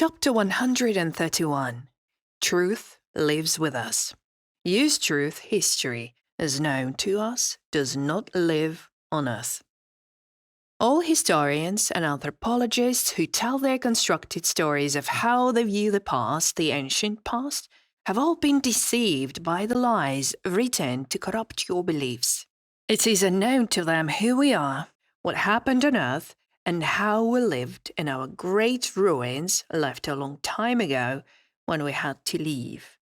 Chapter 131. Truth lives with us. Use truth history is known to us, does not live on earth. All historians and anthropologists who tell their constructed stories of how they view the past, the ancient past, have all been deceived by the lies written to corrupt your beliefs. It is unknown to them who we are, what happened on earth, and how we lived in our great ruins left a long time ago when we had to leave.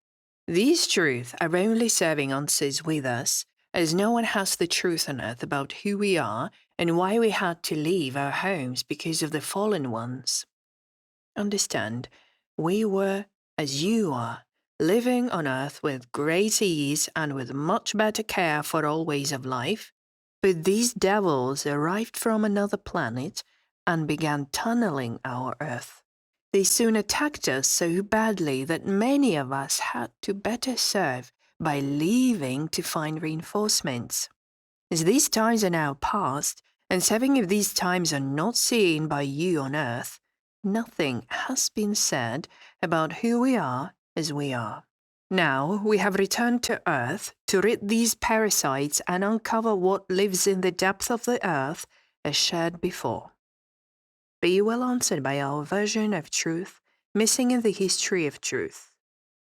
These truths are only serving answers with us, as no one has the truth on earth about who we are and why we had to leave our homes because of the fallen ones. Understand, we were, as you are, living on earth with great ease and with much better care for all ways of life, but these devils arrived from another planet and began tunneling our earth. They soon attacked us so badly that many of us had to better serve by leaving to find reinforcements. As these times are now past, and seven of these times are not seen by you on earth, nothing has been said about who we are as we are. Now we have returned to earth to rid these parasites and uncover what lives in the depth of the earth as shared before. Be well answered by our version of truth, missing in the history of truth.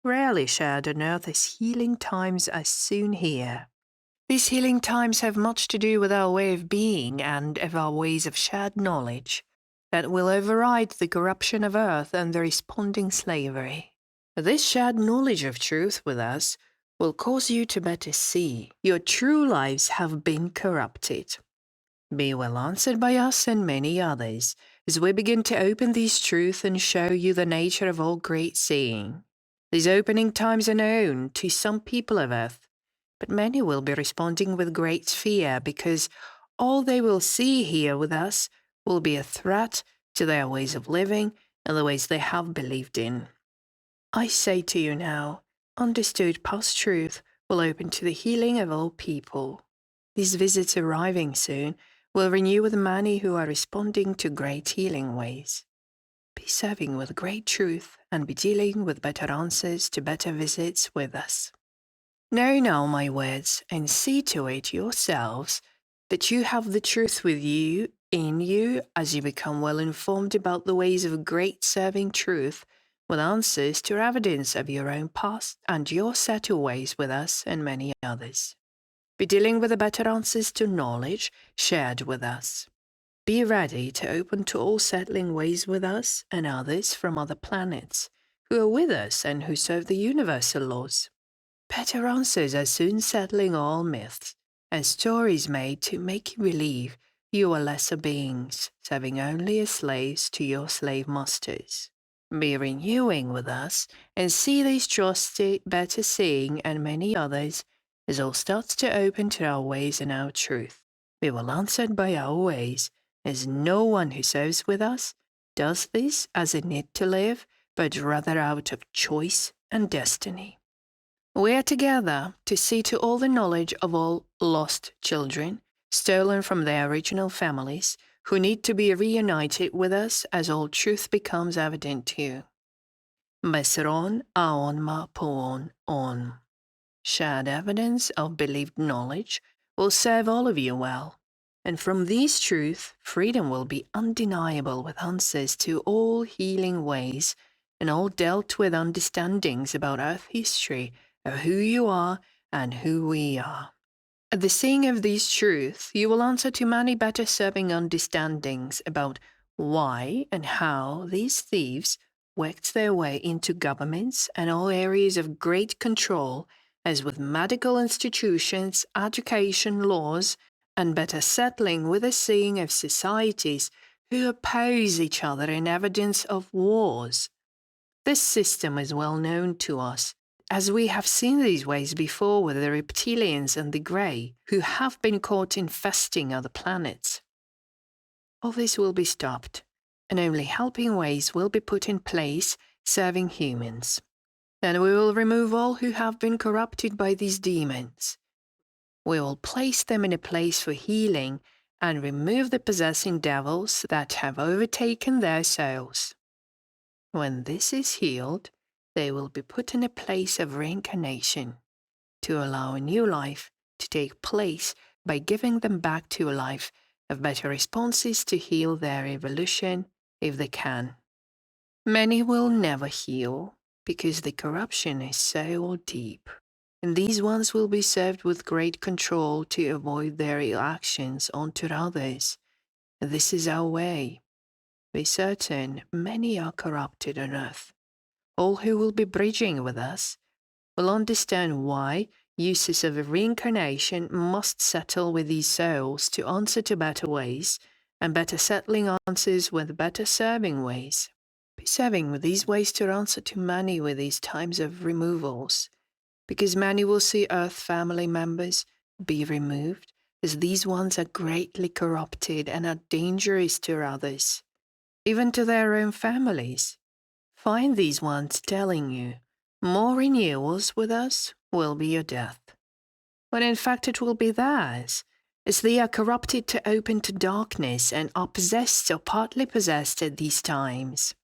Rarely shared on earth as healing times are soon here. These healing times have much to do with our way of being and of our ways of shared knowledge that will override the corruption of earth and the responding slavery. This shared knowledge of truth with us will cause you to better see your true lives have been corrupted. Be well answered by us and many others as we begin to open these truths and show you the nature of all great seeing. These opening times are known to some people of earth, but many will be responding with great fear because all they will see here with us will be a threat to their ways of living and the ways they have believed in. I say to you now, understood past truth will open to the healing of all people. These visits arriving soon will renew with many who are responding to great healing ways. Be serving with great truth and be dealing with better answers to better visits with us. Know now my words and see to it yourselves that you have the truth with you, in you, as you become well informed about the ways of great serving truth with answers to evidence of your own past and your settled ways with us and many others. Be dealing with the better answers to knowledge shared with us. Be ready to open to all settling ways with us and others from other planets who are with us and who serve the universal laws. Better answers are soon settling all myths and stories made to make you believe you are lesser beings, serving only as slaves to your slave masters. Be renewing with us and see these trusted, better seeing and many others as all starts to open to our ways and our truth. We will answered by our ways, as no one who serves with us does this as a need to live, but rather out of choice and destiny. We are together to see to all the knowledge of all lost children, stolen from their original families, who need to be reunited with us as all truth becomes evident to you. Besron aon ma poon on. Shared evidence of believed knowledge will serve all of you well, and from these truths, freedom will be undeniable with answers to all healing ways and all dealt with understandings about earth history of who you are and who we are. At the seeing of these truths, you will answer to many better serving understandings about why and how these thieves worked their way into governments and all areas of great control, as with medical institutions, education laws, and better settling with the seeing of societies who oppose each other in evidence of wars. This system is well known to us, as we have seen these ways before with the reptilians and the grey, who have been caught infesting other planets. All this will be stopped, and only helping ways will be put in place serving humans. And we will remove all who have been corrupted by these demons. We will place them in a place for healing and remove the possessing devils that have overtaken their souls. When this is healed, they will be put in a place of reincarnation to allow a new life to take place by giving them back to a life of better responses to heal their evolution if they can. Many will never heal because the corruption is so deep, and these ones will be served with great control to avoid their ill actions onto others. This is our way. Be certain many are corrupted on earth. All who will be bridging with us will understand why uses of reincarnation must settle with these souls to answer to better ways, and better settling answers with better serving ways. Be serving with these ways to answer to many with these times of removals, because many will see earth family members be removed, as these ones are greatly corrupted and are dangerous to others, even to their own families. Find these ones telling you, more renewals with us will be your death. When in fact it will be theirs, as they are corrupted to open to darkness and are possessed or partly possessed at these times.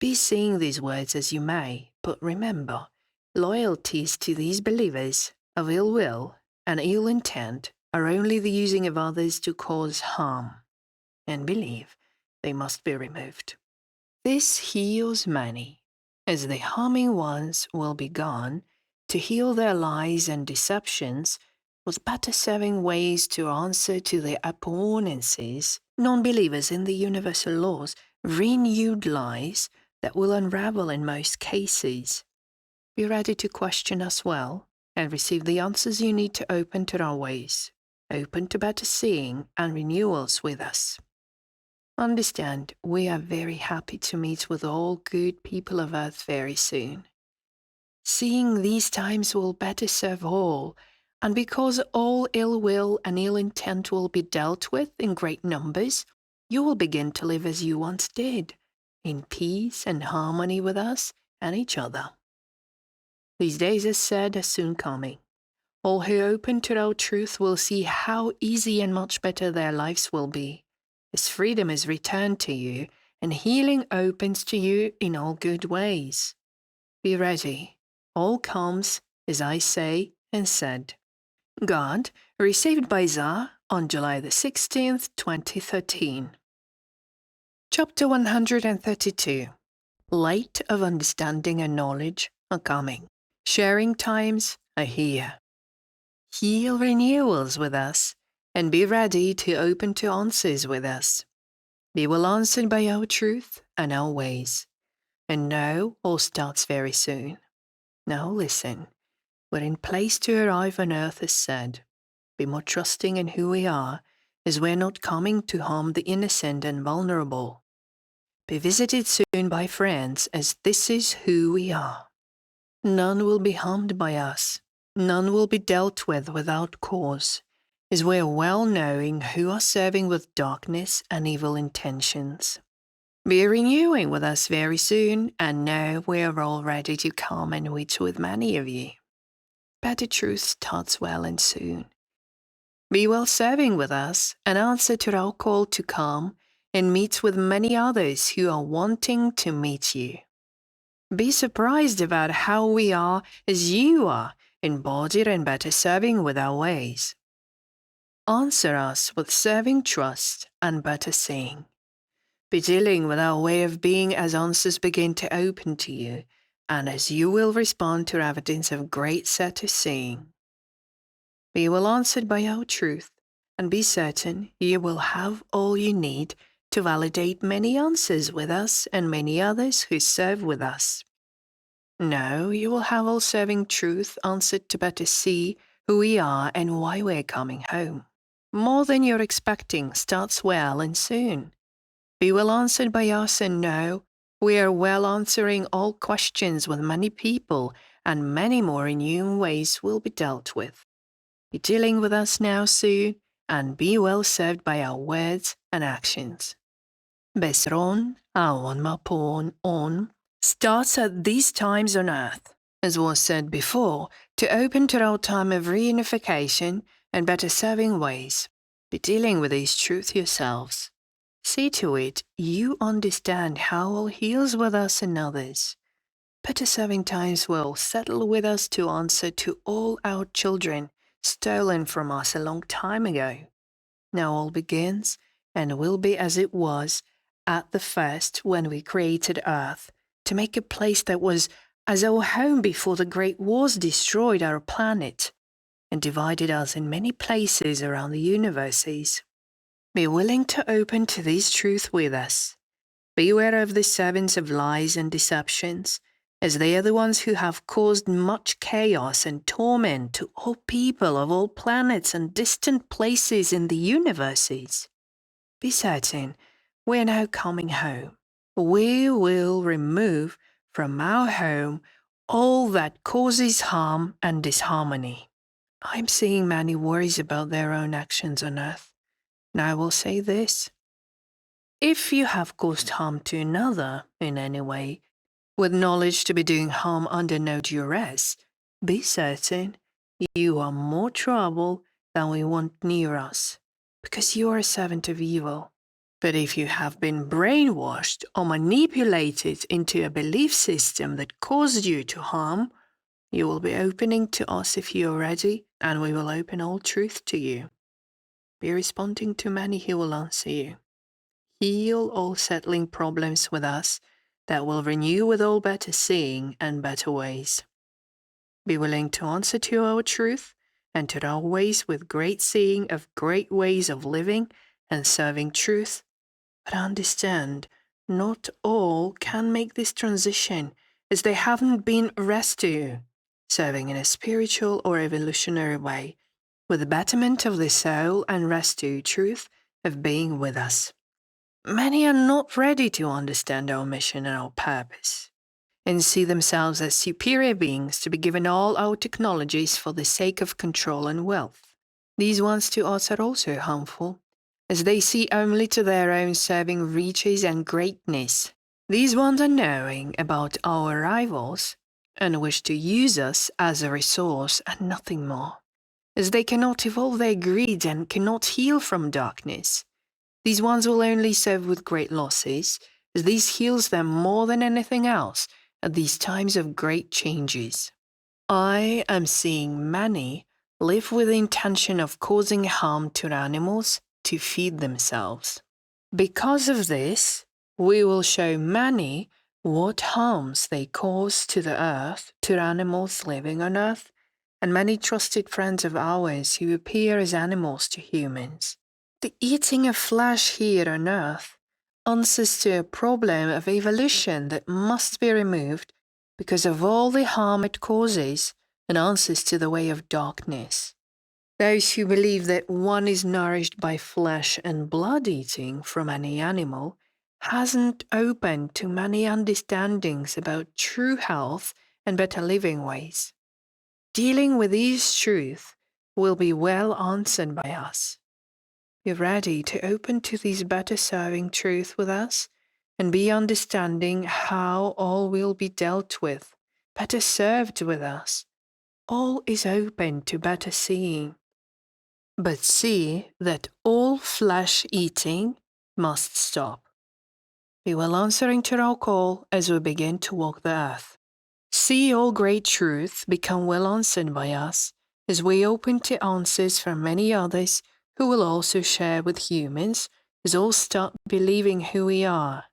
Be seeing these words as you may, but remember, loyalties to these believers of ill will and ill intent are only the using of others to cause harm, and believe they must be removed. This heals many, as the harming ones will be gone to heal their lies and deceptions with better serving ways to answer to the opponencies, non-believers in the universal laws, renewed lies that will unravel in most cases. Be ready to question us well and receive the answers you need to open to our ways, open to better seeing and renewals with us. Understand, we are very happy to meet with all good people of earth very soon. Seeing these times will better serve all, and because all ill will and ill intent will be dealt with in great numbers, you will begin to live as you once did, in peace and harmony with us and each other. These days, as said, are soon coming. All who open to our truth will see how easy and much better their lives will be, as freedom is returned to you and healing opens to you in all good ways. Be ready. All comes, as I say and said. God, received by Za on July the 16th, 2013. Chapter 132. Light of understanding and knowledge are coming. Sharing times are here. Heal renewals with us, and be ready to open to answers with us. Be well answered by our truth and our ways. And know all starts very soon. Now listen, we're in place to arrive on earth as said. Be more trusting in who we are, as we're not coming to harm the innocent and vulnerable. Be visited soon by friends, as this is who we are. None will be harmed by us. None will be dealt with without cause, as we are well knowing who are serving with darkness and evil intentions. Be renewing with us very soon, and know we are all ready to come and meet with many of you. Better truth starts well and soon. Be well serving with us, and answer to our call to come and meet with many others who are wanting to meet you. Be surprised about how we are as you are, embodied and better serving with our ways. Answer us with serving trust and better seeing. Be dealing with our way of being as answers begin to open to you, and as you will respond to evidence of great set of seeing. Be well answered by our truth, and be certain you will have all you need to validate many answers with us and many others who serve with us. No, you will have all serving truth answered to better see who we are and why we're coming home. More than you're expecting starts well and soon. Be well answered by us and know we are well answering all questions with many people, and many more in new ways will be dealt with. Be dealing with us now soon, and be well served by our words and actions. Besron, Aon Mapon, On, starts at these times on earth, as was said before, to open to our time of reunification and better serving ways. Be dealing with these truths yourselves. See to it you understand how all heals with us and others. Better serving times will settle with us to answer to all our children stolen from us a long time ago. Now all begins and will be as it was at the first when we created Earth, to make a place that was as our home before the great wars destroyed our planet and divided us in many places around the universes. Be willing to open to this truth with us. Beware of the servants of lies and deceptions, as they are the ones who have caused much chaos and torment to all people of all planets and distant places in the universes. Be certain, we are now coming home. We will remove from our home all that causes harm and disharmony. I'm seeing many worries about their own actions on earth. Now I will say this. If you have caused harm to another in any way, with knowledge to be doing harm under no duress, be certain you are more trouble than we want near us, because you are a servant of evil. But if you have been brainwashed or manipulated into a belief system that caused you to harm, you will be opening to us if you are ready, and we will open all truth to you. Be responding to many who will answer you. Heal all settling problems with us that will renew with all better seeing and better ways. Be willing to answer to our truth and to our ways with great seeing of great ways of living and serving truth. But understand, not all can make this transition, as they haven't been restu, serving in a spiritual or evolutionary way, with the betterment of the soul and restu truth of being with us. Many are not ready to understand our mission and our purpose, and see themselves as superior beings to be given all our technologies for the sake of control and wealth. These ones to us are also harmful, as they see only to their own serving riches and greatness. These ones are knowing about our rivals and wish to use us as a resource and nothing more, as they cannot evolve their greed and cannot heal from darkness. These ones will only serve with great losses, as this heals them more than anything else at these times of great changes. I am seeing many live with the intention of causing harm to animals to feed themselves. Because of this, we will show many what harms they cause to the earth, to animals living on earth, and many trusted friends of ours who appear as animals to humans. The eating of flesh here on earth answers to a problem of evolution that must be removed because of all the harm it causes, and answers to the way of darkness. Those who believe that one is nourished by flesh and blood eating from any animal hasn't opened to many understandings about true health and better living ways. Dealing with these truths will be well answered by us. Be ready to open to these better serving truth with us, and be understanding how all will be dealt with, better served with us. All is open to better seeing. But see that all flesh eating must stop. Be well answering to our call as we begin to walk the earth. See all great truth become well answered by us, as we open to answers from many others who will also share with humans, as all start believing who we are.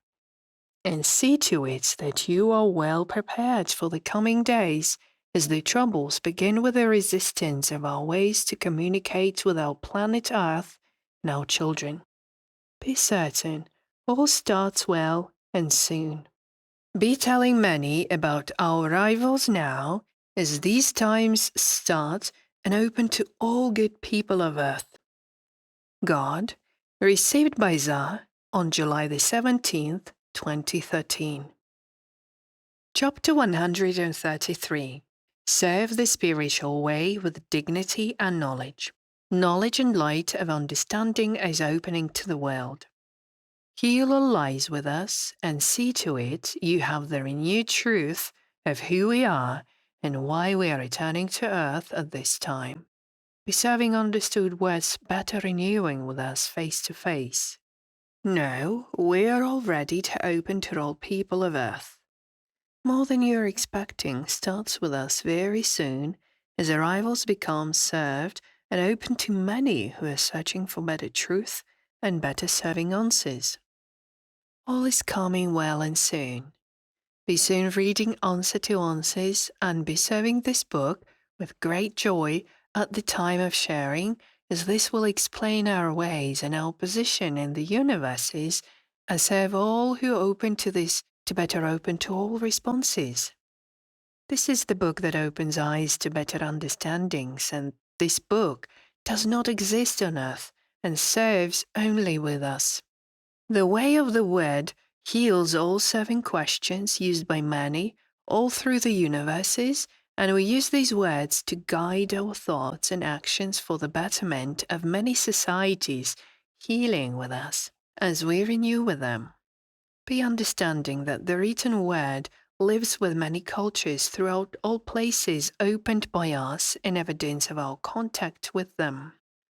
And see to it that you are well prepared for the coming days, as the troubles begin with the resistance of our ways to communicate with our planet Earth and our children. Be certain, all starts well and soon. Be telling many about our arrivals now, as these times start and open to all good people of earth. God, received by Za on July the 17th, 2013. Chapter 133. Serve the spiritual way with dignity and knowledge. Knowledge and light of understanding is opening to the world. Heal all lies with us, and see to it you have the renewed truth of who we are and why we are returning to earth at this time. Be serving understood words better renewing with us face to face. No, we are all ready to open to all people of Earth. More than you're expecting starts with us very soon, as arrivals become served and open to many who are searching for better truth and better serving answers. All is coming well and soon. Be soon reading Answer to Answers and be serving this book with great joy at the time of sharing, as this will explain our ways and our position in the universes and serve all who open to this to better open to all responses. This is the book that opens eyes to better understandings, and this book does not exist on earth and serves only with us. The way of the word heals all serving questions used by many all through the universes, and we use these words to guide our thoughts and actions for the betterment of many societies, healing with us as we renew with them. Be understanding that the written word lives with many cultures throughout all places opened by us in evidence of our contact with them.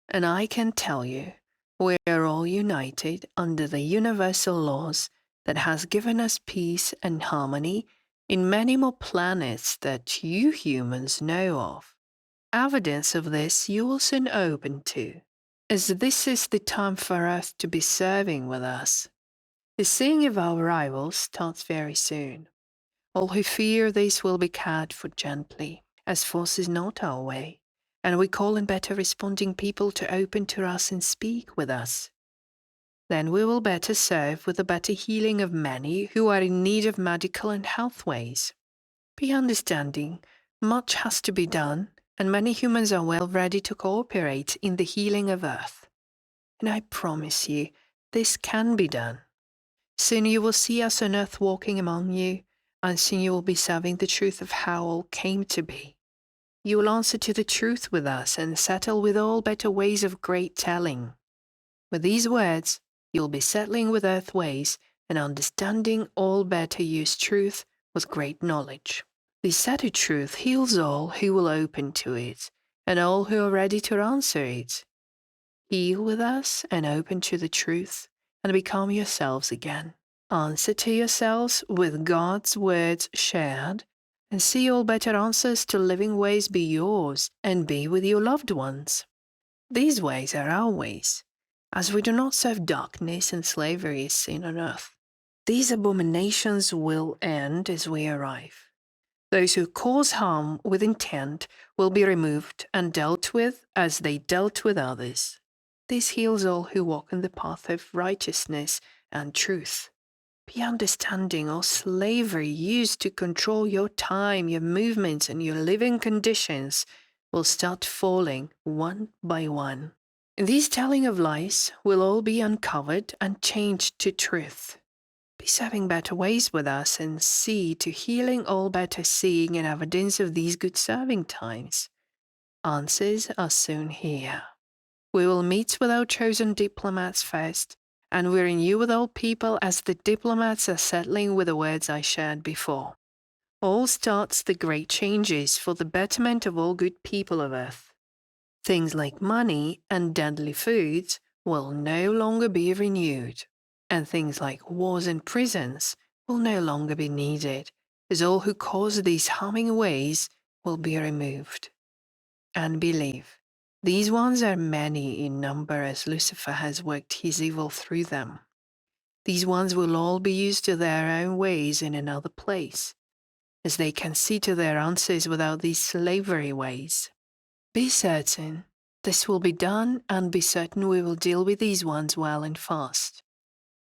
And I can tell you, we are all united under the universal laws that has given us peace and harmony in many more planets that you humans know of. Evidence of this you will soon open to, as this is the time for Earth to be serving with us. The seeing of our arrival starts very soon. All who fear this will be cared for gently, as force is not our way, and we call in better responding people to open to us and speak with us. Then we will better serve with the better healing of many who are in need of medical and health ways. Be understanding, much has to be done, and many humans are well ready to cooperate in the healing of Earth. And I promise you, this can be done. Soon you will see us on earth walking among you, and soon you will be serving the truth of how all came to be. You will answer to the truth with us and settle with all better ways of great telling. With these words, you'll be settling with earth ways and understanding all better use truth with great knowledge. The settled truth heals all who will open to it, and all who are ready to answer it. Heal with us and open to the truth, and become yourselves again. Answer to yourselves with God's words shared, and see all better answers to living ways be yours, and be with your loved ones. These ways are our ways, as we do not serve darkness and slavery as seen on earth. These abominations will end as we arrive. Those who cause harm with intent will be removed and dealt with as they dealt with others. This heals all who walk in the path of righteousness and truth. Be understanding all slavery used to control your time, your movements, and your living conditions will start falling one by one. These telling of lies will all be uncovered and changed to truth. Be serving better ways with us and see to healing all better seeing and evidence of these good serving times. Answers are soon here. We will meet with our chosen diplomats first, and we renew with all people as the diplomats are settling with the words I shared before. All starts the great changes for the betterment of all good people of earth. Things like money and deadly foods will no longer be renewed, and things like wars and prisons will no longer be needed, as all who cause these harming ways will be removed. And believe, these ones are many in number as Lucifer has worked his evil through them. These ones will all be used to their own ways in another place, as they can see to their answers without these slavery ways. Be certain this will be done, and be certain we will deal with these ones well and fast.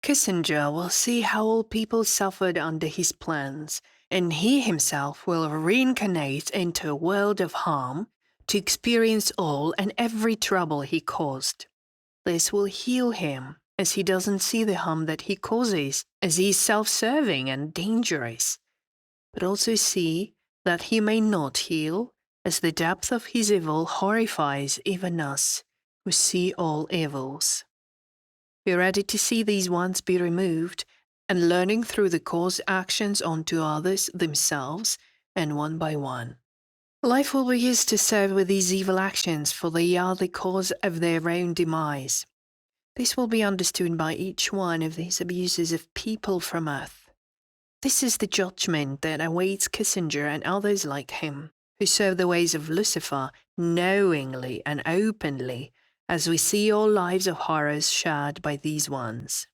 Kissinger will see how all people suffered under his plans, and he himself will reincarnate into a world of harm to experience all and every trouble he caused. This will heal him, as he doesn't see the harm that he causes, as he is self-serving and dangerous, but also see that he may not heal, as the depth of his evil horrifies even us, who see all evils. Be ready to see these ones be removed, and learning through the cause actions onto others themselves, and one by one. Life will be used to serve with these evil actions, for they are the cause of their own demise. This will be understood by each one of these abuses of people from Earth. This is the judgment that awaits Kissinger and others like him, who serve the ways of Lucifer knowingly and openly, as we see all lives of horrors shared by these ones.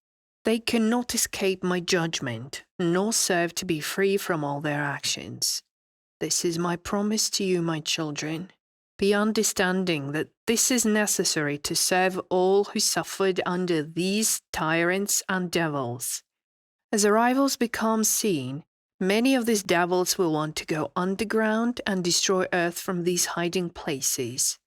They cannot escape my judgment, nor serve to be free from all their actions. This is my promise to you, my children. Be understanding that this is necessary to serve all who suffered under these tyrants and devils. As arrivals become seen, many of these devils will want to go underground and destroy Earth from these hiding places.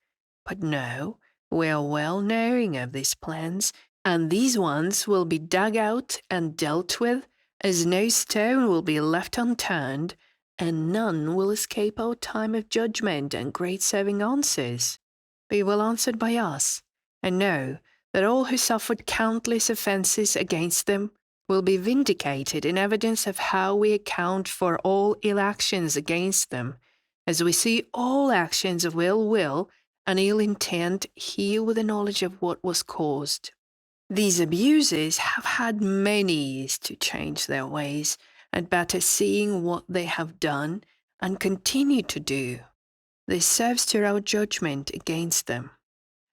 But no, we are well knowing of these plans, and these ones will be dug out and dealt with, as no stone will be left unturned, and none will escape our time of judgment and great saving answers. Be well answered by us, and know that all who suffered countless offences against them will be vindicated in evidence of how we account for all ill actions against them, as we see all actions of ill will and ill intent heal with the knowledge of what was caused. These abuses have had many years to change their ways, and better seeing what they have done and continue to do. This serves to our judgment against them.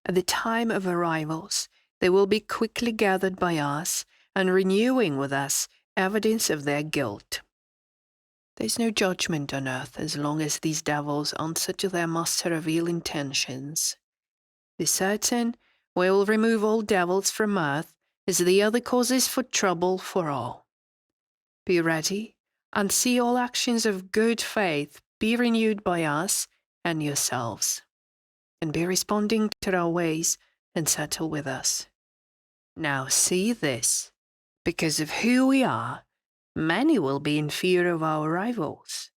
At the time of arrivals, they will be quickly gathered by us and renewing with us evidence of their guilt. There is no judgment on earth as long as these devils answer to their master of ill intentions. Be certain we will remove all devils from earth, as the other causes for trouble for all. Be ready, and see all actions of good faith be renewed by us and yourselves, and be responding to our ways and settle with us. Now see this, because of who we are, many will be in fear of our rivals.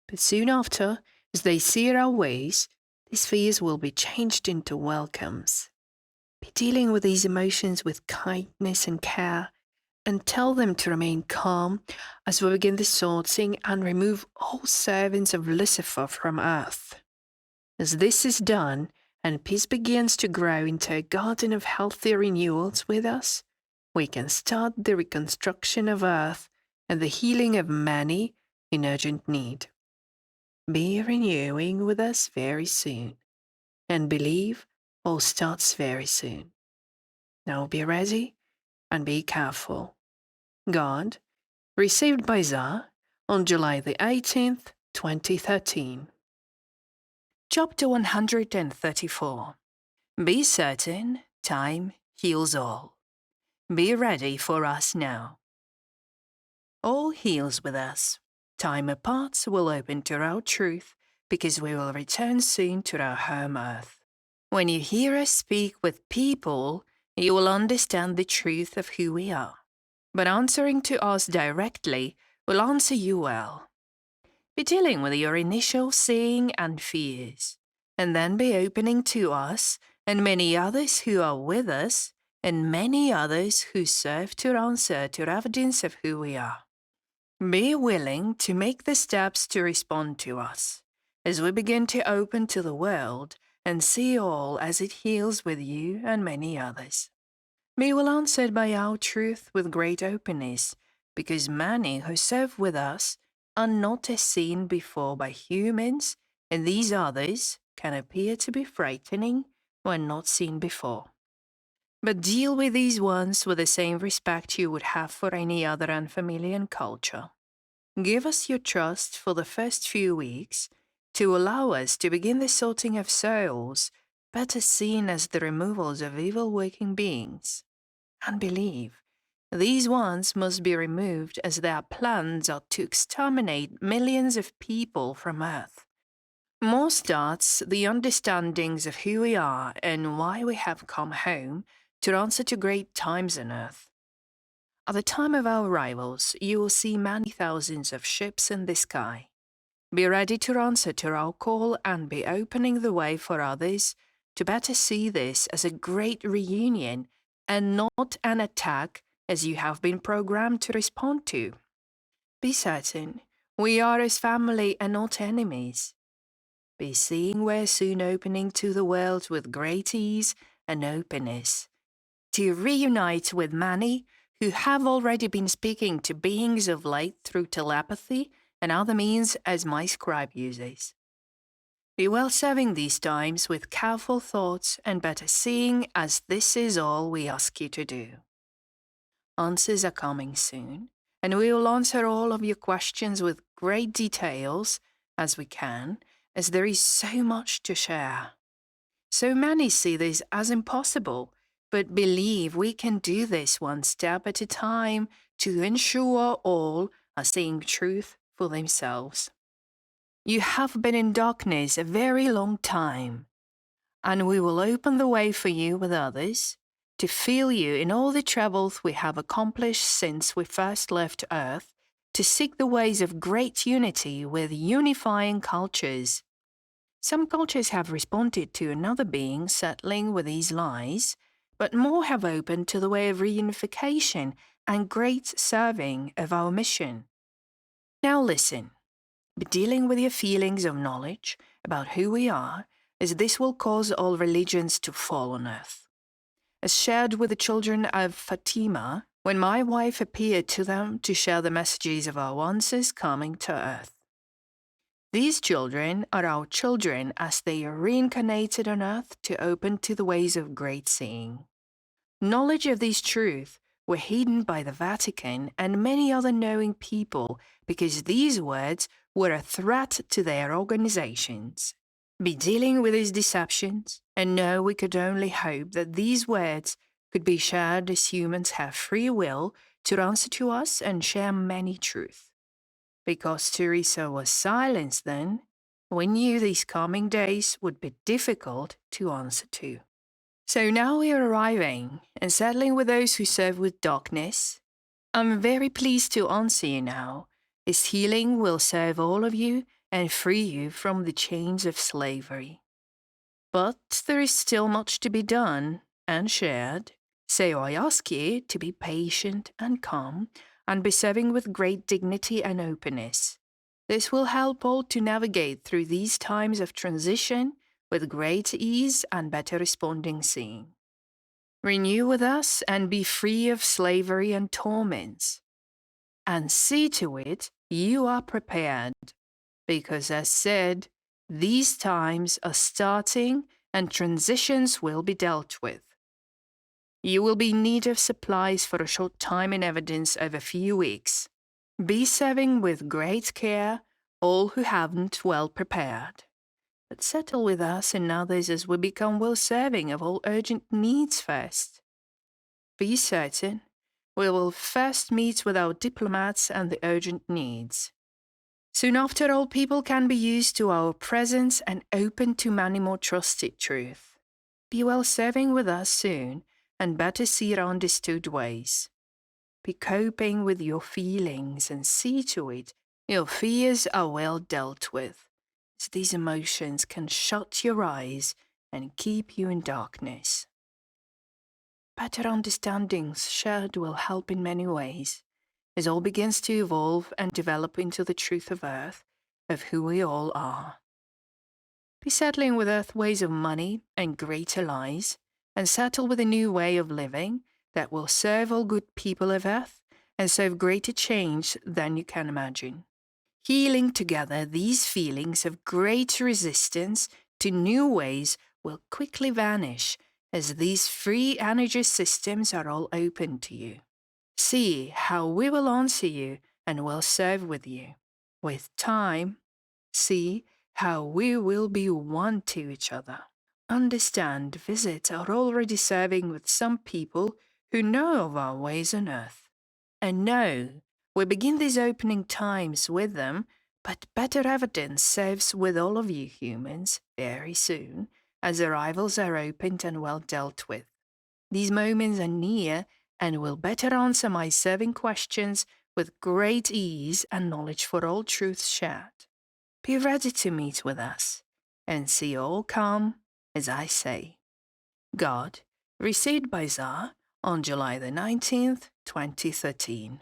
But soon after, as they see our ways, these fears will be changed into welcomes. Be dealing with these emotions with kindness and care, and tell them to remain calm as we begin the sorting and remove all servants of Lucifer from earth. As this is done, and peace begins to grow into a garden of healthy renewals with us, we can start the reconstruction of earth and the healing of many in urgent need. Be renewing with us very soon, and believe all starts very soon. Now be ready and be careful. God, received by Tsar on July the 18th, 2013. Chapter 134. Be certain time heals all. Be ready for us now. All heals with us. Time apart will open to our truth, because we will return soon to our home earth. When you hear us speak with people, you will understand the truth of who we are. But answering to us directly will answer you well. Be dealing with your initial seeing and fears, and then be opening to us and many others who are with us, and many others who serve to answer to evidence of who we are. Be willing to make the steps to respond to us, as we begin to open to the world and see all as it heals with you and many others. Be well answered by our truth with great openness, because many who serve with us are not as seen before by humans, and these others can appear to be frightening when not seen before. But deal with these ones with the same respect you would have for any other unfamiliar culture. Give us your trust for the first few weeks to allow us to begin the sorting of souls, better seen as the removals of evil working beings. And believe, these ones must be removed, as their plans are to exterminate millions of people from Earth. More starts the understandings of who we are and why we have come home to answer to great times on Earth. At the time of our arrivals, you will see many thousands of ships in the sky. Be ready to answer to our call and be opening the way for others to better see this as a great reunion and not an attack as you have been programmed to respond to. Be certain we are as family and not enemies. Be seeing we're soon opening to the world with great ease and openness, to reunite with many who have already been speaking to beings of light through telepathy and other means as my scribe uses. Be well serving these times with careful thoughts and better seeing, as this is all we ask you to do. Answers are coming soon, and we will answer all of your questions with great details as we can, as there is so much to share. So many see this as impossible, but believe we can do this one step at a time to ensure all are seeing truth for themselves. You have been in darkness a very long time, and we will open the way for you with others to fill you in all the troubles we have accomplished since we first left Earth, to seek the ways of great unity with unifying cultures. Some cultures have responded to another being settling with these lies, but more have opened to the way of reunification and great serving of our mission. Now listen. Be dealing with your feelings of knowledge about who we are, as this will cause all religions to fall on earth. As shared with the children of Fatima, when my wife appeared to them to share the messages of our answers coming to earth. These children are our children as they are reincarnated on earth to open to the ways of great seeing. Knowledge of these truths were hidden by the Vatican and many other knowing people because these words were a threat to their organizations. Be dealing with these deceptions and know we could only hope that these words could be shared as humans have free will to answer to us and share many truths. Because Teresa was silenced then, we knew these coming days would be difficult to answer to. So now we are arriving and settling with those who serve with darkness. I'm very pleased to answer you now. This healing will serve all of you and free you from the chains of slavery. But there is still much to be done and shared, so I ask you to be patient and calm and be serving with great dignity and openness. This will help all to navigate through these times of transition with great ease and better responding seeing. Renew with us and be free of slavery and torments. And see to it you are prepared, because as said, these times are starting and transitions will be dealt with. You will be in need of supplies for a short time in evidence of a few weeks. Be serving with great care all who haven't well prepared. But settle with us and others as we become well serving of all urgent needs first. Be certain we will first meet with our diplomats and the urgent needs. Soon after, all people can be used to our presence and open to many more trusted truth. Be well serving with us soon and better see your understood ways. Be coping with your feelings and see to it your fears are well dealt with, as these emotions can shut your eyes and keep you in darkness. Better understandings shared will help in many ways, as all begins to evolve and develop into the truth of Earth, of who we all are. Be settling with Earth ways of money and greater lies, and settle with a new way of living that will serve all good people of Earth and serve greater change than you can imagine. Healing together these feelings of great resistance to new ways will quickly vanish, as these free energy systems are all open to you. See how we will answer you and will serve with you. With time, see how we will be one to each other. Understand, visits are already serving with some people who know of our ways on earth. And know, we begin these opening times with them, but better evidence serves with all of you humans very soon, as arrivals are opened and well dealt with. These moments are near and will better answer my serving questions with great ease and knowledge for all truths shared. Be ready to meet with us and see all come, as I say. God, received by Tsar on July the 19th, 2013.